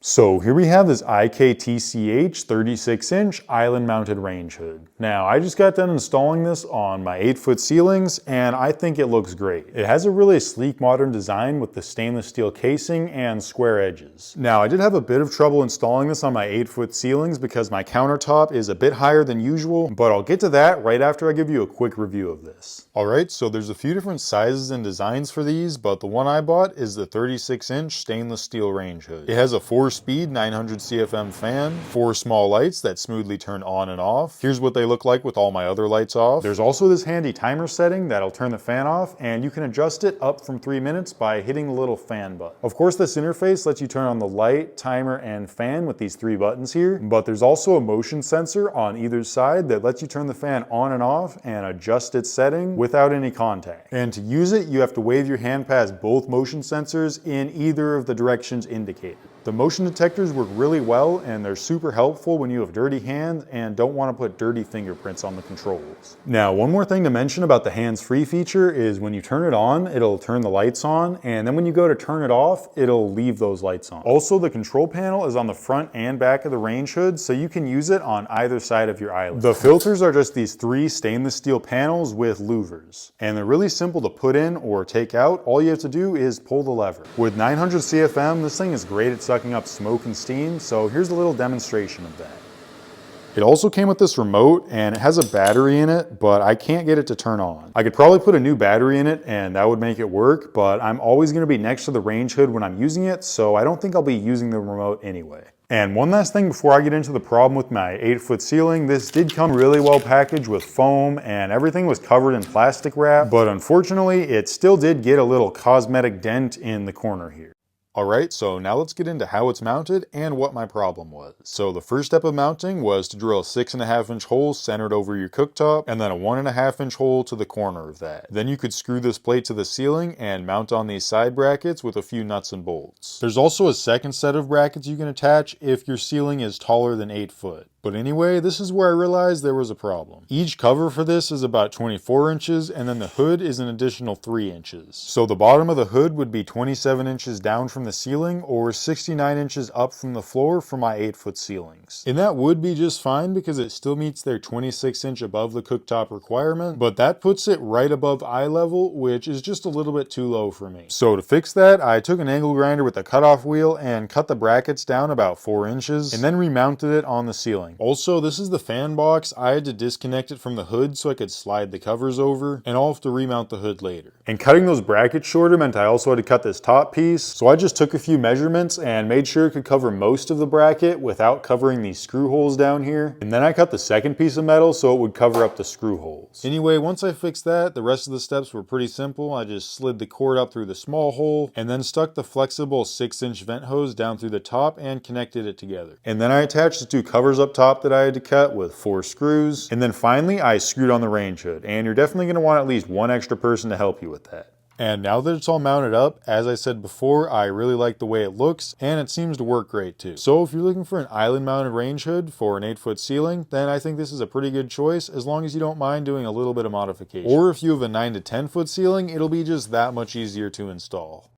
So here we have this IKTCH 36-inch island-mounted range hood. Now, I just got done installing this on my 8-foot ceilings, and I think it looks great. It has a really sleek modern design with the stainless steel casing and square edges. Now, I did have a bit of trouble installing this on my 8-foot ceilings because my countertop is a bit higher than usual, but I'll get to that right after I give you a quick review of this. Alright, so there's a few different sizes and designs for these, but the one I bought is the 36-inch stainless steel range hood. It has a 4-speed 900 CFM fan, 4 small lights that smoothly turn on and off. Here's what they look like with all my other lights off. There's also this handy timer setting that'll turn the fan off, and you can adjust it up from 3 minutes by hitting the little fan button. Of course, this interface lets you turn on the light, timer, and fan with these 3 buttons here, but there's also a motion sensor on either side that lets you turn the fan on and off and adjust its setting without any contact. And to use it, you have to wave your hand past both motion sensors in either of the directions indicated. The motion detectors work really well, and they're super helpful when you have dirty hands and don't want to put dirty fingerprints on the controls. Now, one more thing to mention about the hands-free feature is when you turn it on, it'll turn the lights on, and then when you go to turn it off, it'll leave those lights on. Also, the control panel is on the front and back of the range hood, so you can use it on either side of your island. The filters are just these 3 stainless steel panels with louvers, and they're really simple to put in or take out. All you have to do is pull the lever. With 900 CFM, this thing is great at sucking up smoke and steam, so here's a little demonstration of that. It also came with this remote, and it has a battery in it, but I can't get it to turn on. I could probably put a new battery in it and that would make it work, but I'm always going to be next to the range hood when I'm using it, so I don't think I'll be using the remote anyway. And one last thing before I get into the problem with my 8-foot ceiling, this did come really well packaged with foam and everything was covered in plastic wrap, but unfortunately it still did get a little cosmetic dent in the corner here. Alright, so now let's get into how it's mounted and what my problem was. So the first step of mounting was to drill a 6.5-inch hole centered over your cooktop, and then a 1.5-inch hole to the corner of that. Then you could screw this plate to the ceiling and mount on these side brackets with a few nuts and bolts. There's also a second set of brackets you can attach if your ceiling is taller than 8 foot. But anyway, this is where I realized there was a problem. Each cover for this is about 24 inches, and then the hood is an additional 3 inches. So the bottom of the hood would be 27 inches down from the ceiling, or 69 inches up from the floor for my 8-foot ceilings. And that would be just fine because it still meets their 26-inch above the cooktop requirement, but that puts it right above eye level, which is just a little bit too low for me. So to fix that, I took an angle grinder with a cutoff wheel and cut the brackets down about 4 inches, and then remounted it on the ceiling. Also, this is the fan box. I had to disconnect it from the hood so I could slide the covers over, and I'll have to remount the hood later. And cutting those brackets shorter meant I also had to cut this top piece, so I just took a few measurements and made sure it could cover most of the bracket without covering these screw holes down here. And then I cut the second piece of metal so it would cover up the screw holes. Anyway, once I fixed that, the rest of the steps were pretty simple. I just slid the cord up through the small hole, and then stuck the flexible 6-inch vent hose down through the top and connected it together. And then I attached the 2 covers up top that I had to cut with 4 screws. And then finally, I screwed on the range hood. And you're definitely going to want at least one extra person to help you with that. And now that it's all mounted up, as I said before, I really like the way it looks, and it seems to work great too. So if you're looking for an island mounted range hood for an 8-foot ceiling, then I think this is a pretty good choice, as long as you don't mind doing a little bit of modification. Or if you have a 9 to 10 foot ceiling, it'll be just that much easier to install.